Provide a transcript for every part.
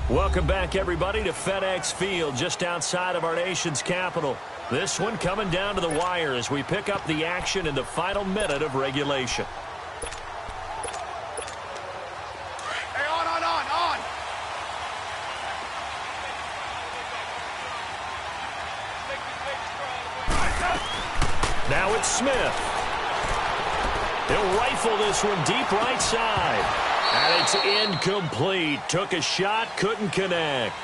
Welcome back, everybody, to FedEx Field, just outside of our nation's capital. This one coming down to the wire as we pick up the action in the final minute of regulation. Hey, on. Now it's Smith. He'll rifle this one deep right side. And it's incomplete. Took a shot, couldn't connect.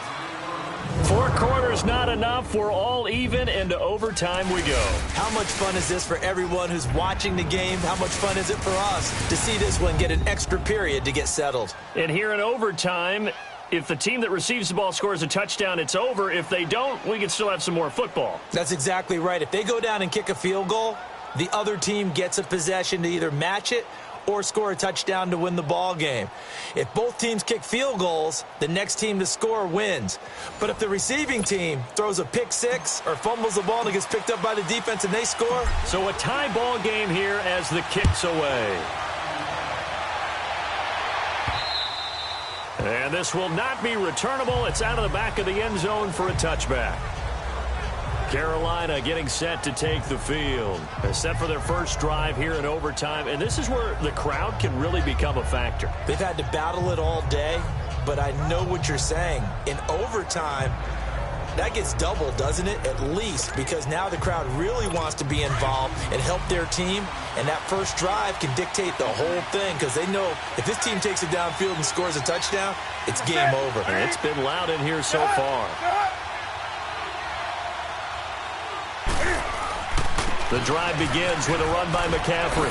4 quarters not enough. We're all even, into overtime we go. How much fun is this for everyone who's watching the game? How much fun is it for us to see this one get an extra period to get settled? And here in overtime, if the team that receives the ball scores a touchdown, it's over. If they don't, we can still have some more football. That's exactly right. If they go down and kick a field goal, the other team gets a possession to either match it or score a touchdown to win the ball game. If both teams kick field goals, the next team to score wins. But if the receiving team throws a pick six or fumbles the ball and it gets picked up by the defense and they score. So a tie ball game here as the kick's away. And this will not be returnable. It's out of the back of the end zone for a touchback. Carolina getting set to take the field. They're set for their first drive here in overtime, and this is where the crowd can really become a factor. They've had to battle it all day, but I know what you're saying. In overtime, that gets doubled, doesn't it? At least, because now the crowd really wants to be involved and help their team, and that first drive can dictate the whole thing because they know if this team takes it downfield and scores a touchdown, it's game over. And it's been loud in here so far. The drive begins with a run by McCaffrey.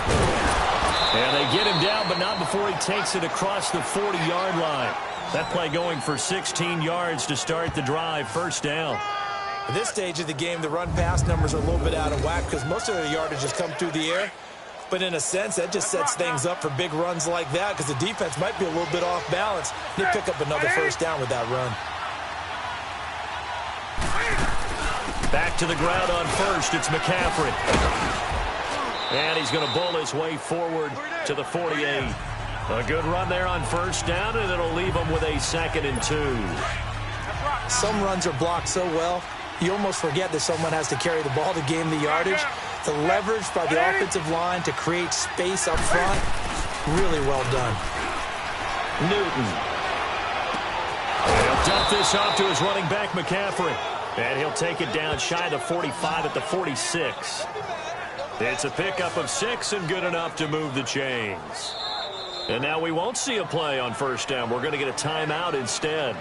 And they get him down, but not before he takes it across the 40-yard line. That play going for 16 yards to start the drive. First down. At this stage of the game, the run-pass numbers are a little bit out of whack because most of the yardage has come through the air. But in a sense, that just sets things up for big runs like that because the defense might be a little bit off balance. They pick up another first down with that run. Back to the ground on first. It's McCaffrey. And he's going to bowl his way forward to the 48. A good run there on first down, and it'll leave him with a 2nd and 2. Some runs are blocked so well, you almost forget that someone has to carry the ball to gain the yardage. The leverage by the offensive line to create space up front, really well done. Newton. He'll dump this off to his running back, McCaffrey. And he'll take it down shy of the 45 at the 46. It's a pickup of 6 and good enough to move the chains. And now we won't see a play on first down. We're going to get a timeout instead.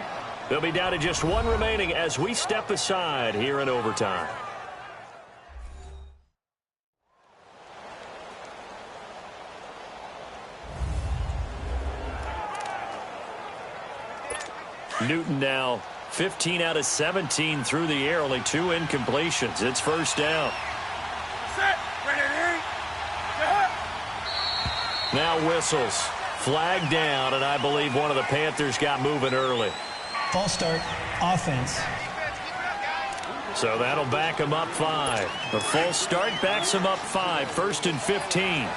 They'll be down to just 1 remaining as we step aside here in overtime. Newton now 15 out of 17 through the air, only 2 incompletions. It's first down. Now whistles. Flag down, and I believe one of the Panthers got moving early. False start, offense. So that'll back him up 5. The false start backs him up 5. 1st and 15.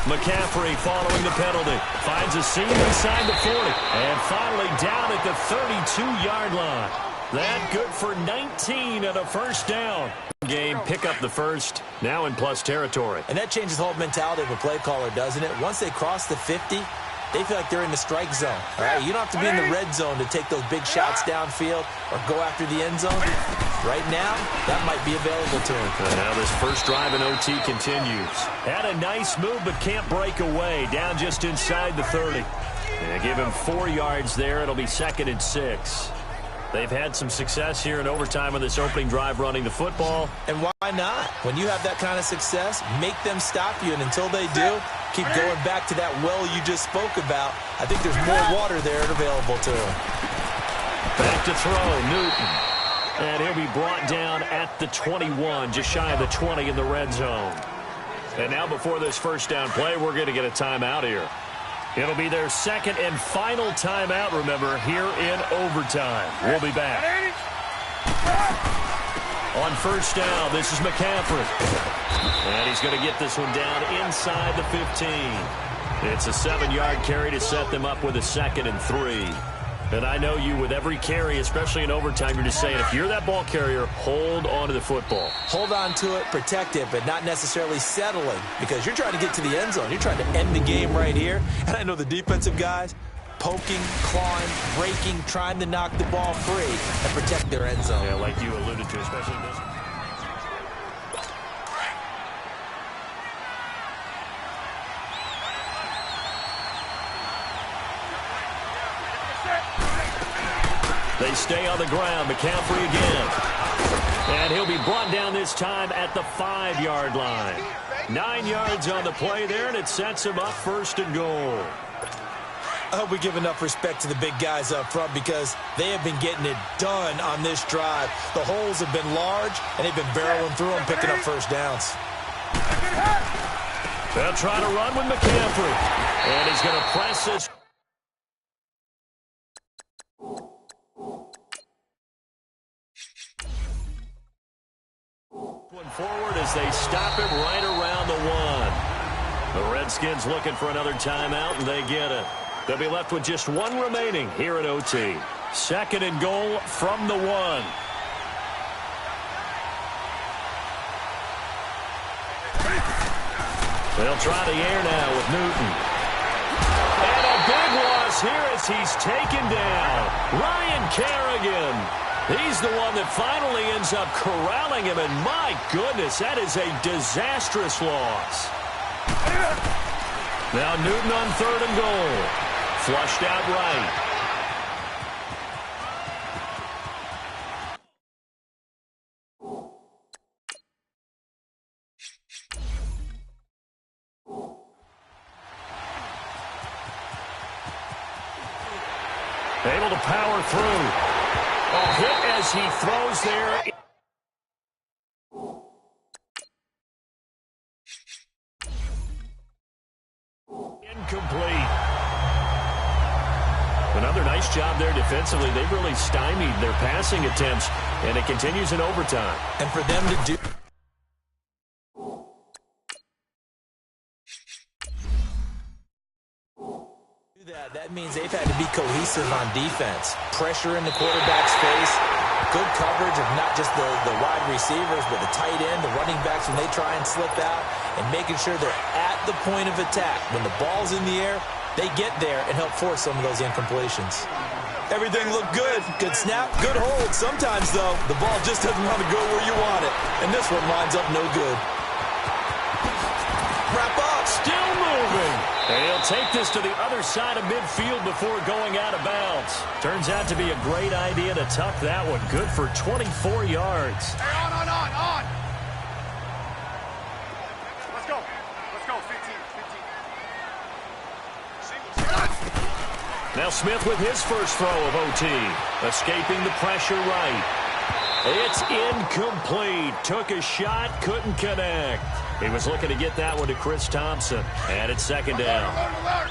McCaffrey following the penalty. Finds a seam inside the 40. And finally down at the 32-yard line. That good for 19 and a first down. Game, pick up the first, now in plus territory. And that changes the whole mentality of a play caller, doesn't it? Once they cross the 50, they feel like they're in the strike zone. All right, you don't have to be in the red zone to take those big shots downfield or go after the end zone. Right now, that might be available to him. And now this first drive in OT continues. Had a nice move, but can't break away. Down just inside the 30. And give him 4 yards there. It'll be 2nd and 6. They've had some success here in overtime on this opening drive running the football. And why not? When you have that kind of success, make them stop you. And until they do, keep going back to that well you just spoke about. I think there's more water there available to him. Back to throw, Newton. And he'll be brought down at the 21, just shy of the 20 in the red zone. And now before this first down play, we're going to get a timeout here. It'll be their 2nd and final timeout, remember, here in overtime. We'll be back. On first down, this is McCaffrey. And he's going to get this one down inside the 15. It's a 7-yard carry to set them up with a 2nd and 3. And I know you, with every carry, especially in overtime, you're just saying, if you're that ball carrier, hold on to the football. Hold on to it, protect it, but not necessarily settling, because you're trying to get to the end zone. You're trying to end the game right here. And I know the defensive guys, poking, clawing, breaking, trying to knock the ball free and protect their end zone. Yeah, like you alluded to, especially this. They stay on the ground. McCaffrey again. And he'll be brought down this time at the 5-yard line. 9 yards on the play there, and it sets him up 1st and goal. I hope we give enough respect to the big guys up front, because they have been getting it done on this drive. The holes have been large, and they've been barreling through them, picking up first downs. They'll try to run with McCaffrey. And he's going to press this. Forward as they stop him right around the 1. The Redskins looking for another timeout, and they get it. They'll be left with just 1 remaining here at OT. 2nd and goal from the 1. They'll try the air now with Newton. And a big loss here as he's taken down. Ryankrs. He's the one that finally ends up corralling him, and my goodness, that is a disastrous loss. Now Newton on 3rd and goal. Flushed out right. Able to power through. A hit as he throws there. Incomplete. Another nice job there defensively. They've really stymied their passing attempts, and it continues in overtime. And for them to do that means they've had to be cohesive on defense. Pressure in the quarterback's face. Good coverage of not just the wide receivers, but the tight end, the running backs when they try and slip out, and making sure they're at the point of attack. When the ball's in the air, they get there and help force some of those incompletions. Everything looked good. Good snap, good hold. Sometimes, though, the ball just doesn't want to go where you want it. And this one winds up no good. Wrap up. Still moving. And he'll take this to the other side of midfield before going out of bounds. Turns out to be a great idea to tuck that one. Good for 24 yards. Hey, on. Let's go. 15. Now Smith with his first throw of OT. Escaping the pressure right. It's incomplete. Took a shot, couldn't connect. He was looking to get that one to Chris Thompson. And it's 2nd down.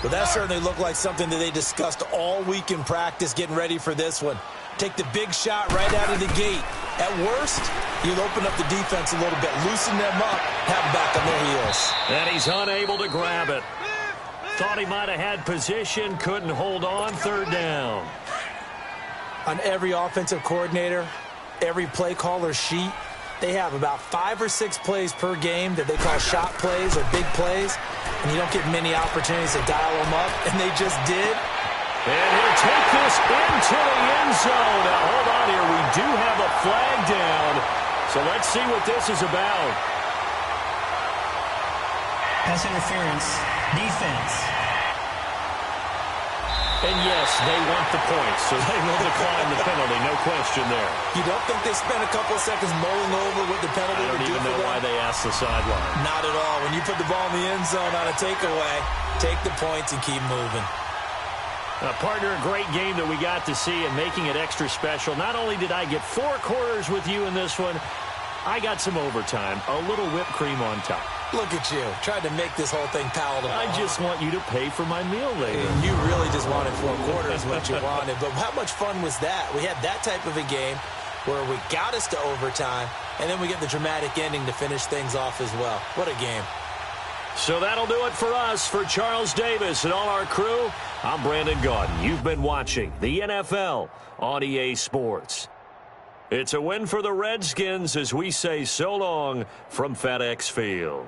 Well, that certainly looked like something that they discussed all week in practice, getting ready for this one. Take the big shot right out of the gate. At worst, you'll open up the defense a little bit, loosen them up, have them back on their heels. And he's unable to grab it. Thought he might have had position, couldn't hold on. 3rd down. On every offensive coordinator, every play caller sheet, they have about 5 or 6 plays per game that they call shot plays or big plays, and you don't get many opportunities to dial them up, and they just did. And he'll take this into the end zone. Now, hold on here. We do have a flag down, so let's see what this is about. Pass interference. Defense. And yes, they want the points, so they will decline the penalty, no question there. You don't think they spent a couple of seconds mulling over what the penalty would do for them? I don't even know why they asked the sideline. Not at all. When you put the ball in the end zone on a takeaway, take the points and keep moving. Partner, a great game that we got to see and making it extra special. Not only did I get 4 quarters with you in this one, I got some overtime, a little whipped cream on top. Look at you, trying to make this whole thing palatable. I just want you to pay for my meal later. You really just wanted 4 quarters what you wanted, but how much fun was that? We had that type of a game. where we got us to overtime, and then we get the dramatic ending to finish things off as well. What a game. So that'll do it for us. For Charles Davis and all our crew, I'm Brandon Gaudin. You've been watching the NFL on EA Sports. It's a win for the Redskins as we say so long from FedEx Field.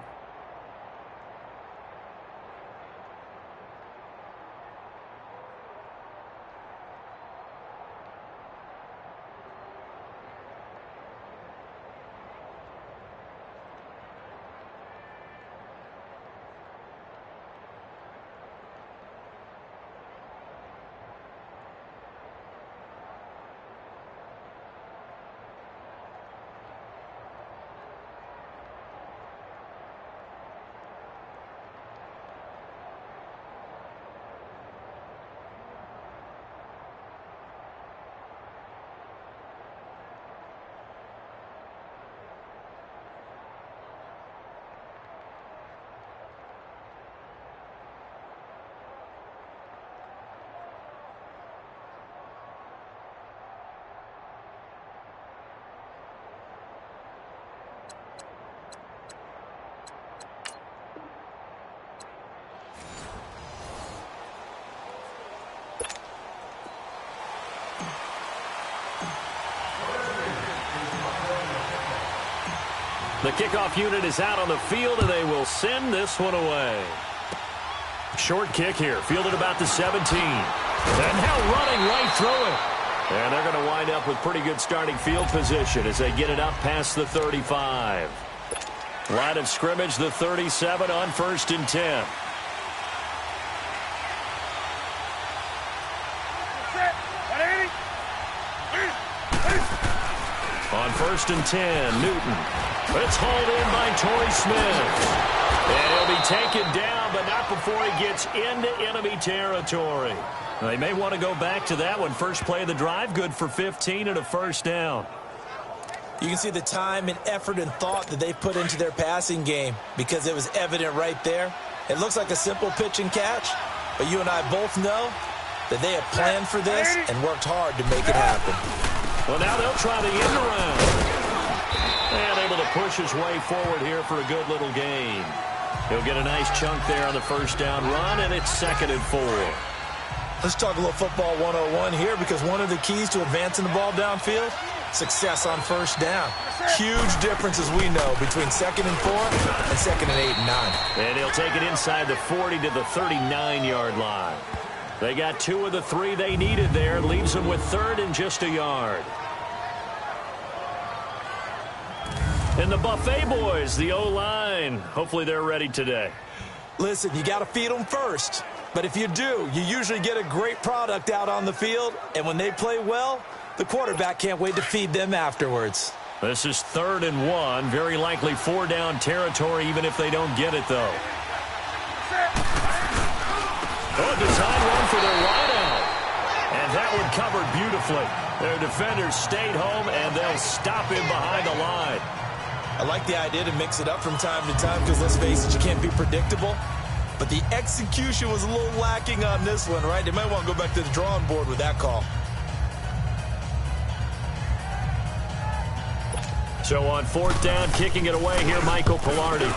The kickoff unit is out on the field, and they will send this one away. Short kick here, fielded about the 17. And now running right through it. And they're going to wind up with pretty good starting field position as they get it up past the 35. Line of scrimmage, the 37 on 1st and 10. On 1st and 10, Newton. It's hauled in by Torrey Smith. And he'll be taken down, but not before he gets into enemy territory. They may want to go back to that one. First play of the drive, good for 15 and a first down. You can see the time and effort and thought that they put into their passing game because it was evident right there. It looks like a simple pitch and catch, but you and I both know that they have planned for this and worked hard to make it happen. Well, now they'll try the end around. And able to push his way forward here for a good little gain. He'll get a nice chunk there on the first down run, and it's 2nd and 4. Let's talk a little football 101 here, because one of the keys to advancing the ball downfield, success on first down. Huge difference, as we know, between 2nd and 4 and 2nd and 8 and 9. And he'll take it inside the 40 to the 39-yard line. They got 2 of the 3 they needed there. Leaves them with 3rd and just a yard. And the Buffet boys, the O-line, hopefully they're ready today. Listen, you got to feed them first. But if you do, you usually get a great product out on the field. And when they play well, the quarterback can't wait to feed them afterwards. This is 3rd and 1. Very likely 4-down territory, even if they don't get it, though. Oh, design one for their wideout. And that one covered beautifully. Their defenders stayed home, and they'll stop him behind the line. I like the idea to mix it up from time to time because, let's face it, you can't be predictable. But the execution was a little lacking on this one, right? They might want to go back to the drawing board with that call. So on 4th down, kicking it away here, Michael Pilardi.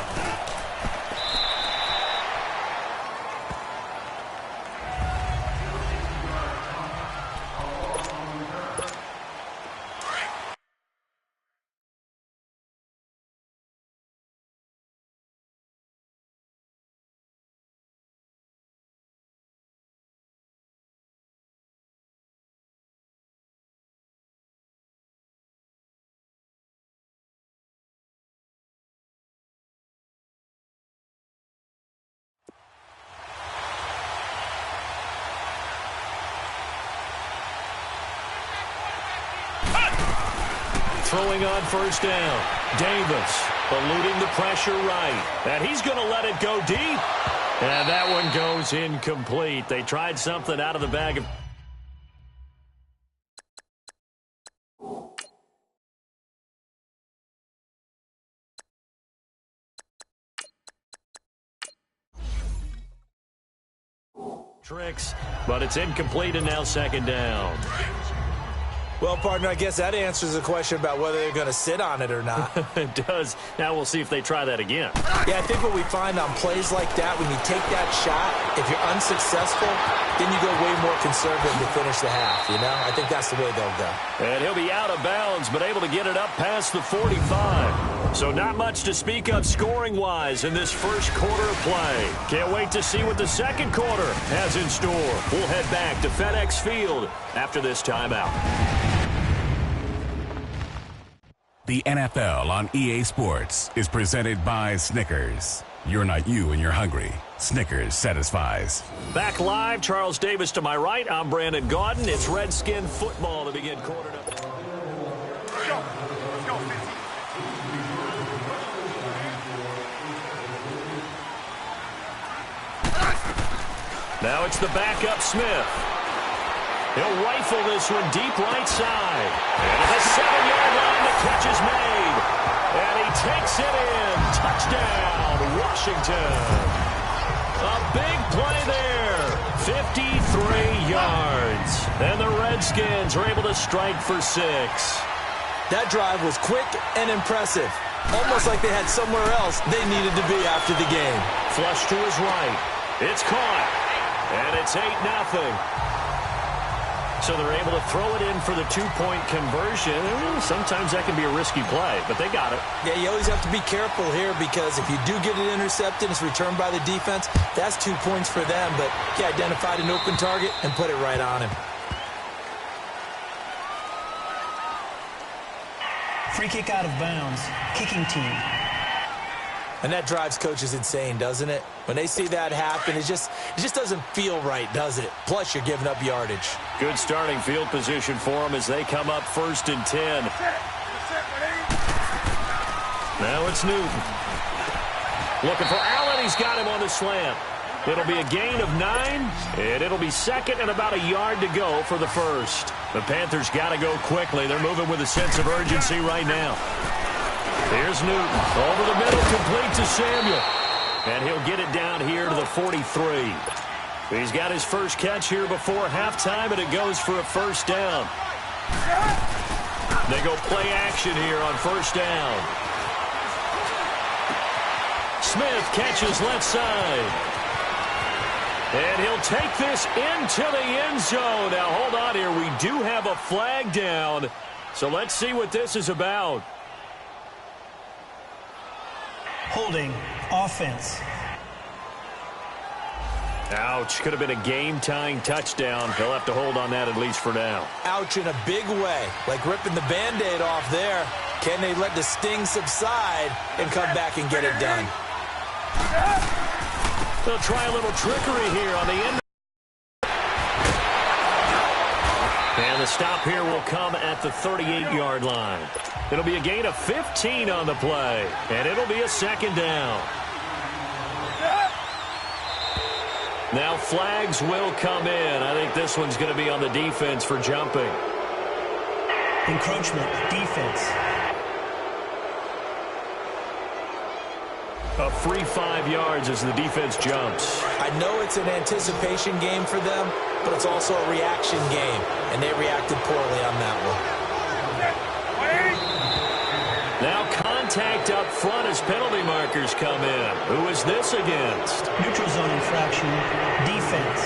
Throwing on 1st down. Davis eluding the pressure right. And he's going to let it go deep. And that one goes incomplete. They tried something out of the bag of... tricks, but it's incomplete and now 2nd down. Well, partner, I guess that answers the question about whether they're going to sit on it or not. It does. Now we'll see if they try that again. Yeah, I think what we find on plays like that, when you take that shot, if you're unsuccessful, then you go way more conservative to finish the half, you know? I think that's the way they'll go. And he'll be out of bounds, but able to get it up past the 45. So not much to speak of scoring-wise in this first quarter of play. Can't wait to see what the second quarter has in store. We'll head back to FedEx Field after this timeout. The NFL on EA Sports is presented by Snickers. You're not you and you're hungry. Snickers satisfies. Back live, Charles Davis to my right. I'm Brandon Gaudin. It's Redskin football to begin quarter number. Let's go. Let's go, Fitzy. Now it's the backup Smith. He'll rifle this one deep right side. And at the 7-yard line, the catch is made. And he takes it in. Touchdown, Washington. A big play there. 53 yards. And the Redskins are able to strike for 6. That drive was quick and impressive. Almost like they had somewhere else they needed to be after the game. Flush to his right. It's caught. And it's 8-0. So they're able to throw it in for the 2-point conversion. Sometimes that can be a risky play, but they got it. Yeah, you always have to be careful here because if you do get it intercepted, it's returned by the defense, that's 2 points for them. But he identified an open target and put it right on him. Free kick out of bounds. Kicking team. And that drives coaches insane, doesn't it? When they see that happen, it just doesn't feel right, does it? Plus, you're giving up yardage. Good starting field position for them as they come up 1st and 10. Now it's Newton. Looking for Allen. He's got him on the slant. It'll be a gain of 9, and it'll be 2nd and about a yard to go for the first. The Panthers got to go quickly. They're moving with a sense of urgency right now. Here's Newton. Over the middle, complete to Samuel. And he'll get it down here to the 43. He's got his first catch here before halftime, and it goes for a first down. They go play action here on first down. Smith catches left side. And he'll take this into the end zone. Now, hold on here. We do have a flag down. So let's see what this is about. Holding. Offense. Ouch. Could have been a game-tying touchdown. He'll have to hold on that at least for now. Ouch in a big way. Like ripping the Band-Aid off there. Can they let the sting subside and come back and get it done? They'll try a little trickery here on the end. And the stop here will come at the 38-yard line. It'll be a gain of 15 on the play, and it'll be a second down. Now flags will come in. I think this one's going to be on the defense for jumping. Encroachment. Defense. A free 5 yards as the defense jumps. I know it's an anticipation game for them, but it's also a reaction game, and they reacted poorly on that one. Now contact up front as penalty markers come in. Who is this against? Neutral zone infraction. Defense.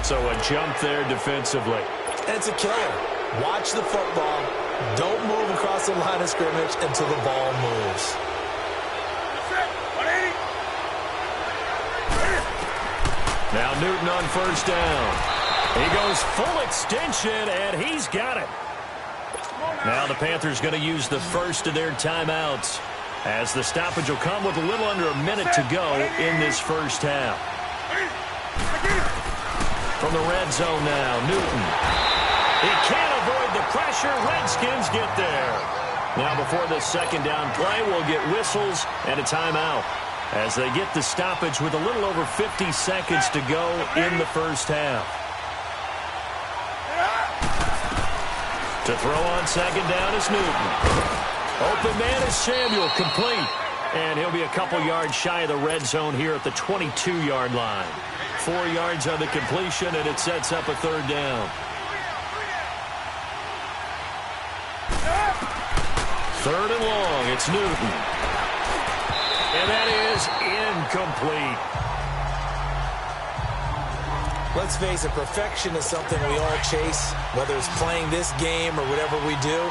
So a jump there defensively. And it's a killer. Watch the football. Don't move across the line of scrimmage until the ball moves. Now Newton on first down. He goes full extension, and he's got it. Now the Panthers going to use the first of their timeouts as the stoppage will come with a little under a minute to go in this first half. From the red zone now, Newton. He can't avoid the pressure. Redskins get there. Now before this second down play, we'll get whistles and a timeout as they get the stoppage with a little over 50 seconds to go in the first half. To throw on second down is Newton. Open man is Samuel, complete. And he'll be a couple yards shy of the red zone here at the 22-yard line. 4 yards on the completion, and it sets up a third down. Third and long. It's Newton. And that is incomplete. Let's face it, perfection is something we all chase, whether it's playing this game or whatever we do.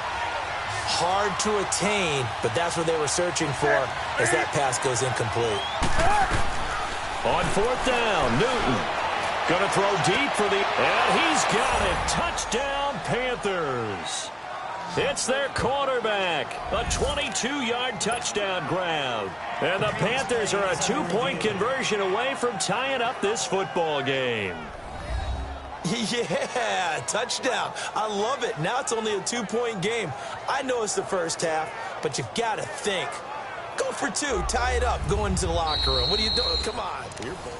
Hard to attain, but that's what they were searching for as that pass goes incomplete. On fourth down, Newton going to throw deep for the... And he's got it. Touchdown, Panthers. It's their quarterback. A 22-yard touchdown grab. And the Panthers are a 2-point conversion away from tying up this football game. Yeah, touchdown. I love it. Now it's only a 2-point game. I know it's the first half, but you got to think. Go for 2. Tie it up. Go into the locker room. What are you doing? Come on. Your ball.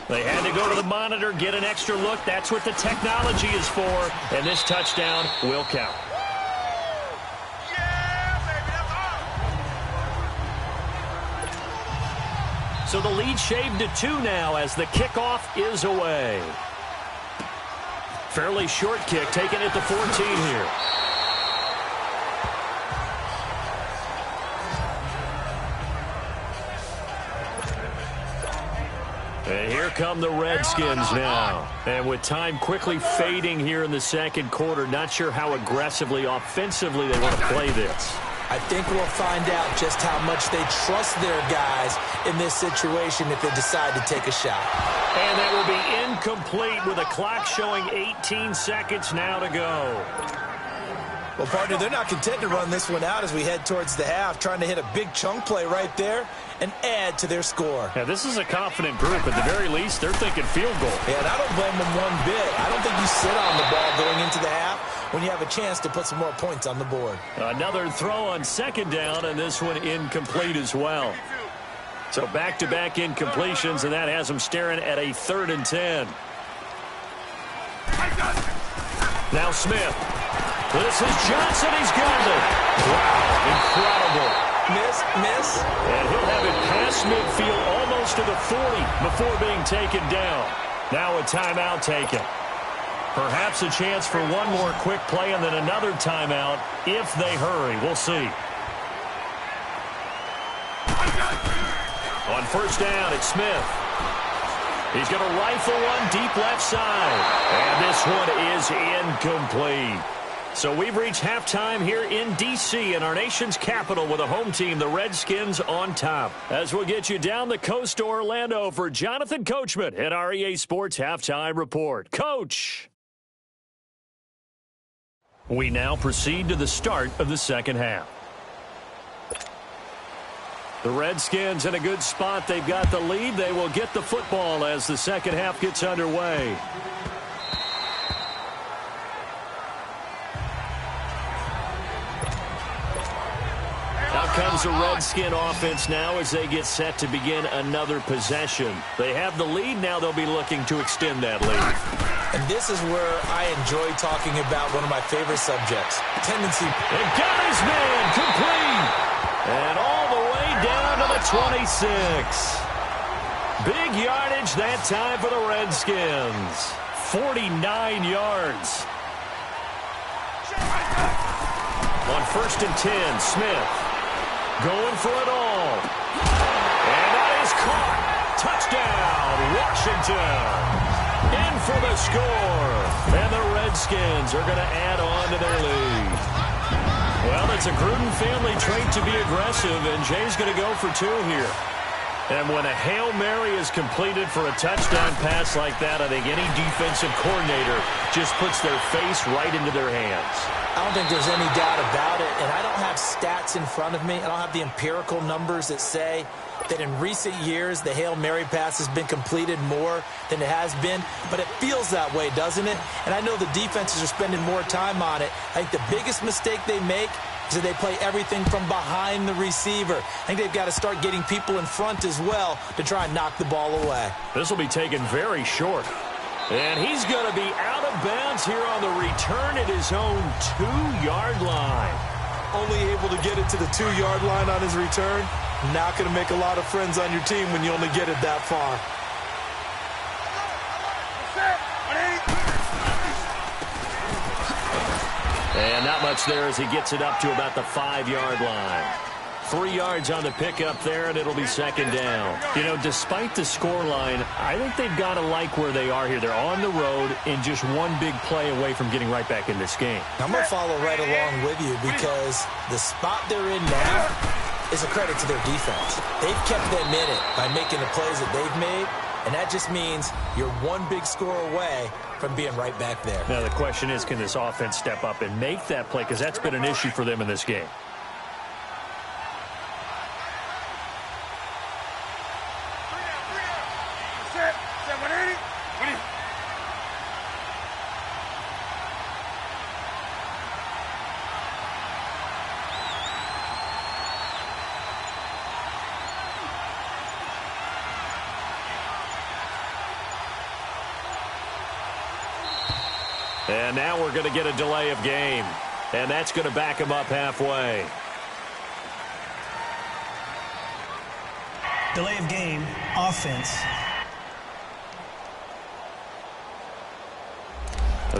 They had to go to the monitor, get an extra look. That's what the technology is for. And this touchdown will count. So the lead shaved to 2 now as the kickoff is away. Fairly short kick, taken at the 14 here. And here come the Redskins now. And with time quickly fading here in the second quarter, not sure how aggressively, offensively they want to play this. I think we'll find out just how much they trust their guys in this situation if they decide to take a shot. And that will be incomplete with a clock showing 18 seconds now to go. Well, partner, they're not content to run this one out as we head towards the half, trying to hit a big chunk play right there and add to their score. Yeah, this is a confident group. At the very least, they're thinking field goal. Yeah, and I don't blame them one bit. I don't think you sit on the ball going into the half when you have a chance to put some more points on the board. Another throw on second down, and this one incomplete as well. So back-to-back incompletions, and that has them staring at a 3rd and 10. Now Smith. This is Johnson. He's got it. Wow, incredible. Miss. And he'll have it past midfield almost to the 40 before being taken down. Now a timeout taken. Perhaps a chance for one more quick play and then another timeout if they hurry. We'll see. On first down, it's Smith. He's going to rifle one deep left side. And this one is incomplete. So we've reached halftime here in D.C. in our nation's capital with a home team, the Redskins, on top. As we'll get you down the coast to Orlando for Jonathan Coachman at our EA Sports Halftime Report. Coach! We now proceed to the start of the second half. The Redskins in a good spot. They've got the lead. They will get the football as the second half gets underway. Out comes the Redskin offense now as they get set to begin another possession. They have the lead. Now they'll be looking to extend that lead. And this is where I enjoy talking about one of my favorite subjects, tendency. And got his man complete. And all the way down to the 26. Big yardage that time for the Redskins. 49 yards. On first and 10, Smith going for it all. And that is caught. Touchdown, Washington. In for the score. And the Redskins are going to add on to their lead. Well, it's a Gruden family trait to be aggressive, and Jay's going to go for 2 here. And when a Hail Mary is completed for a touchdown pass like that, I think any defensive coordinator just puts their face right into their hands. I don't think there's any doubt about it, and I don't have stats in front of me. I don't have the empirical numbers that say that in recent years the Hail Mary pass has been completed more than it has been, but it feels that way, doesn't it? And I know the defenses are spending more time on it. I think the biggest mistake they make is that they play everything from behind the receiver. I think they've got to start getting people in front as well to try and knock the ball away. This will be taken very short. And he's going to be out of bounds here on the return at his own 2-yard line. only able to get it to the 2-yard line on his return. Not going to make a lot of friends on your team when you only get it that far. And not much there as he gets it up to about the 5-yard line. 3 yards on the pickup there, and it'll be second down. You know, despite the scoreline, I think they've got to like where they are here. They're on the road and just one big play away from getting right back in this game. I'm going to follow right along with you because the spot they're in now is a credit to their defense. They've kept them in it by making the plays that they've made, and that just means you're one big score away from being right back there. Now the question is, can this offense step up and make that play? Because that's been an issue for them in this game. And now we're going to get a delay of game. And that's going to back him up halfway. Delay of game, offense.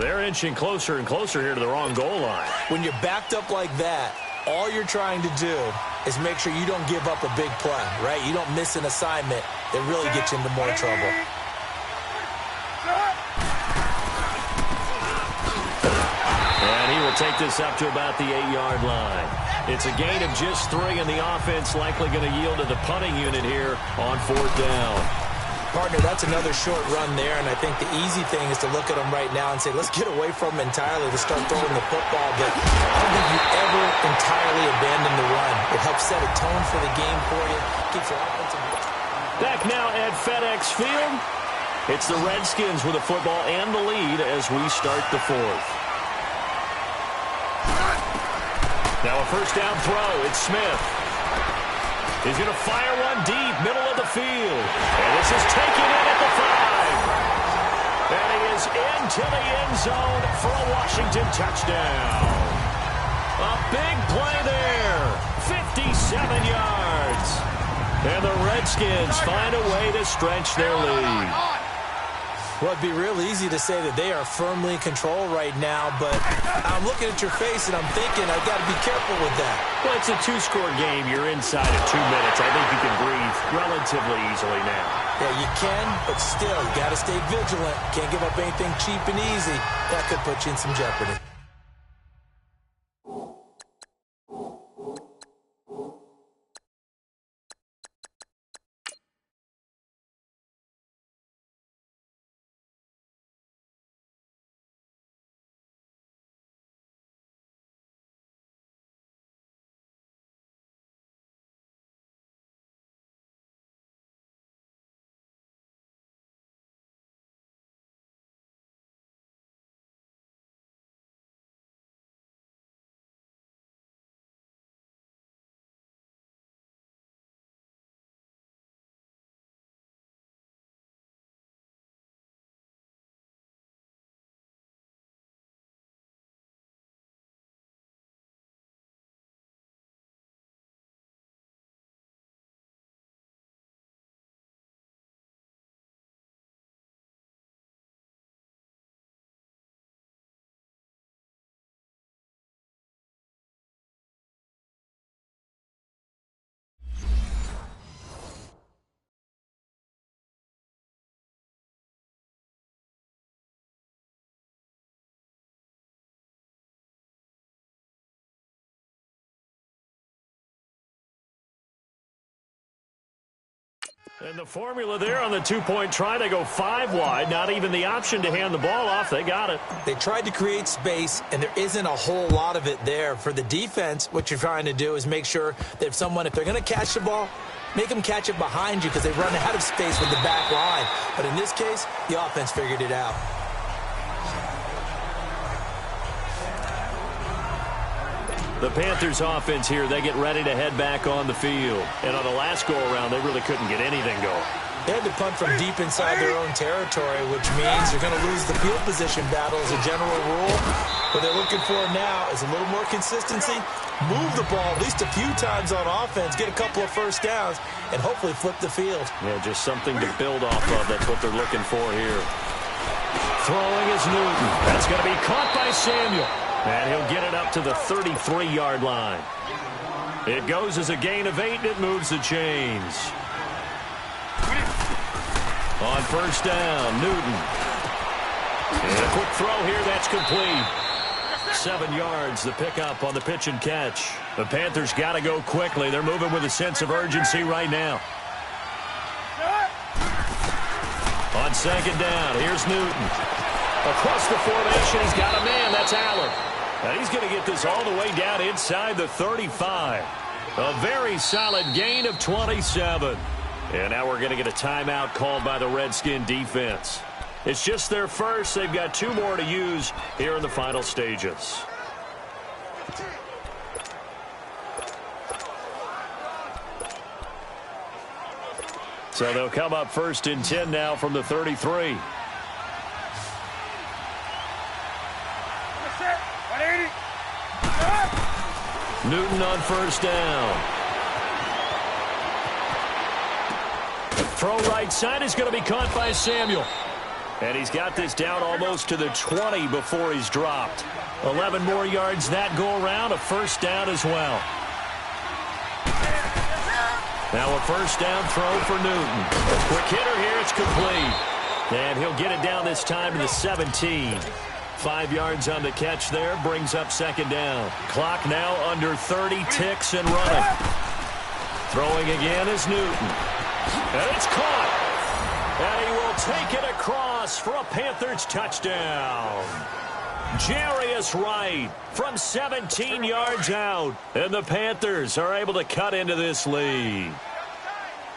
They're inching closer and closer here to the wrong goal line. When you're backed up like that, all you're trying to do is make sure you don't give up a big play, right? You don't miss an assignment that really gets you into more trouble. And he will take this up to about the 8-yard line. It's a gain of just 3, and the offense likely going to yield to the punting unit here on 4th down. Partner, that's another short run there, and I think the easy thing is to look at them right now and say, let's get away from them entirely to start throwing the football. But I don't think you ever entirely abandon the run. It helps set a tone for the game for you. Keeps your offensive... Back now at FedEx Field. It's the Redskins with the football and the lead as we start the 4th. Now a first down throw. It's Smith. He's going to fire one deep, middle of the field. And this is taken in at the 5. And he is into the end zone for a Washington touchdown. A big play there. 57 yards. And the Redskins find a way to stretch their lead. Well, it'd be real easy to say that they are firmly in control right now, but I'm looking at your face and I'm thinking I've got to be careful with that. Well, it's a 2-score game. You're inside of 2 minutes. I think you can breathe relatively easily now. Yeah, you can, but still, you got to stay vigilant. Can't give up anything cheap and easy. That could put you in some jeopardy. And the formula there on the 2-point try, they go 5 wide. Not even the option to hand the ball off. They got it. They tried to create space, and there isn't a whole lot of it there. For the defense, what you're trying to do is make sure that if they're going to catch the ball, make them catch it behind you because they run out of space with the back line. But in this case, the offense figured it out. The Panthers offense here, they get ready to head back on the field. And on the last go-around, they really couldn't get anything going. They had to punt from deep inside their own territory, which means you're going to lose the field position battle as a general rule. What they're looking for now is a little more consistency, move the ball at least a few times on offense, get a couple of first downs, and hopefully flip the field. Yeah, just something to build off of. That's what they're looking for here. Throwing is Newton. That's going to be caught by Samuel. And he'll get it up to the 33-yard line. It goes as a gain of 8, and it moves the chains. On first down, Newton. And a quick throw here, that's complete. 7 yards, the pickup on the pitch and catch. The Panthers got to go quickly. They're moving with a sense of urgency right now. On second down, here's Newton. Across the formation, he's got a man. That's Allen. And he's going to get this all the way down inside the 35. A very solid gain of 27. And now we're going to get a timeout called by the Redskin defense. It's just their first. They've got 2 more to use here in the final stages. So they'll come up first and 10 now from the 33. Newton on first down. Throw right side is going to be caught by Samuel. And he's got this down almost to the 20 before he's dropped. 11 more yards that go around, a first down as well. Now a first down throw for Newton. A quick hitter here, it's complete. And he'll get it down this time to the 17. 5 yards on the catch there, brings up second down. Clock now under 30, ticks and running. Throwing again is Newton. And it's caught. And he will take it across for a Panthers touchdown. Jarius Wright from 17 yards out. And the Panthers are able to cut into this lead.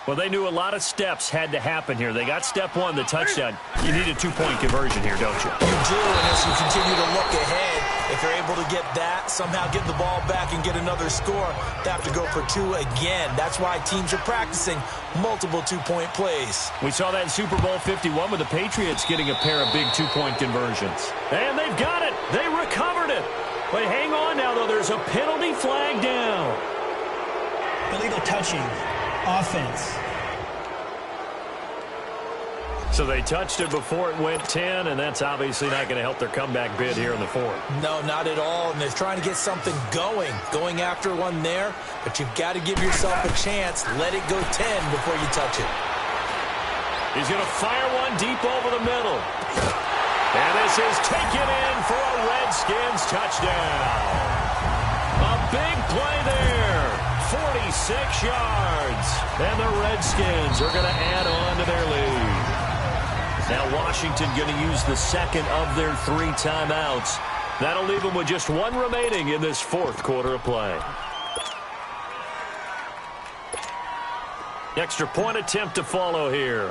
Well, they knew a lot of steps had to happen here. They got step 1, the touchdown. You need a 2-point conversion here, don't you? You do, and as you continue to look ahead, if you're able to get that, somehow get the ball back and get another score, they have to go for 2 again. That's why teams are practicing multiple 2-point plays. We saw that in Super Bowl 51 with the Patriots getting a pair of big 2-point conversions. And they've got it. They recovered it. But hang on now, though. There's a penalty flag down. Illegal touching. Offense. So they touched it before it went 10, and that's obviously not going to help their comeback bid here in the 4th. No, not at all, and they're trying to get something going after one there, but you've got to give yourself a chance. Let it go 10 before you touch it. He's going to fire one deep over the middle. And this is taken in for a Redskins touchdown. A big play there. 46 yards. And the Redskins are going to add on to their lead. Now Washington going to use the second of their 3 timeouts. That'll leave them with just 1 remaining in this 4th quarter of play. Extra point attempt to follow here.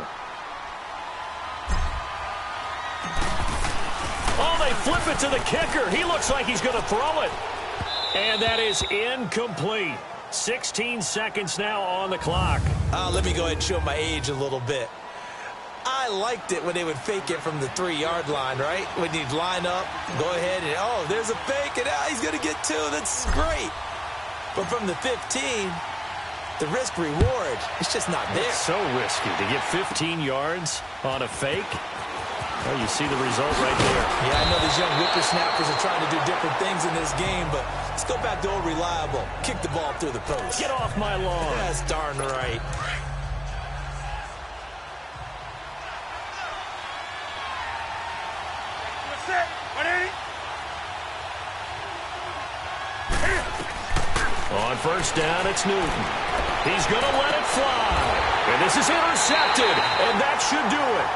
Oh, they flip it to the kicker. He looks like he's going to throw it. And that is incomplete. 16 seconds now on the clock. Let me go ahead and show my age a little bit. I liked it when they would fake it from the 3-yard line, right? When you'd line up, go ahead and, oh, there's a fake, and he's going to get 2. That's great. But from the 15, the risk-reward, it's just not there. It's so risky to get 15 yards on a fake. Well, you see the result right there. Yeah, I know these young whippersnappers are trying to do different things in this game, but let's go back to old reliable. Kick the ball through the post. Get off my lawn. That's darn right. On first down, it's Newton. He's going to let it fly. And this is intercepted, and that should do it.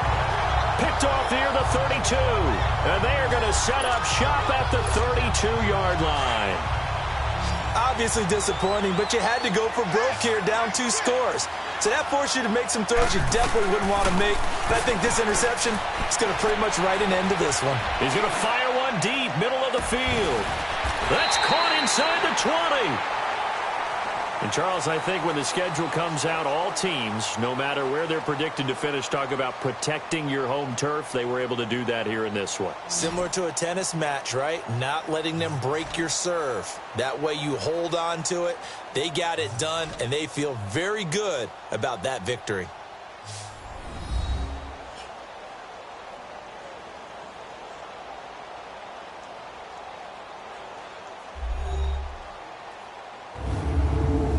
Picked off here, the 32. And they are going to set up shop at the 32-yard line. Obviously disappointing, but you had to go for broke here, down 2 scores. So that forced you to make some throws you definitely wouldn't want to make. But I think this interception is going to pretty much write an end to this one. He's going to fire one deep, middle of the field. That's caught inside the 20. And, Charles, I think when the schedule comes out, all teams, no matter where they're predicted to finish, talk about protecting your home turf. They were able to do that here in this one. Similar to a tennis match, right? Not letting them break your serve. That way you hold on to it. They got it done, and they feel very good about that victory.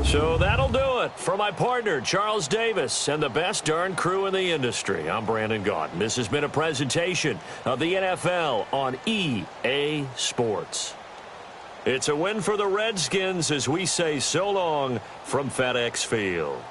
So that'll do it for my partner, Charles Davis, and the best darn crew in the industry. I'm Brandon Gaudin. This has been a presentation of the NFL on EA Sports. It's a win for the Redskins as we say so long from FedEx Field.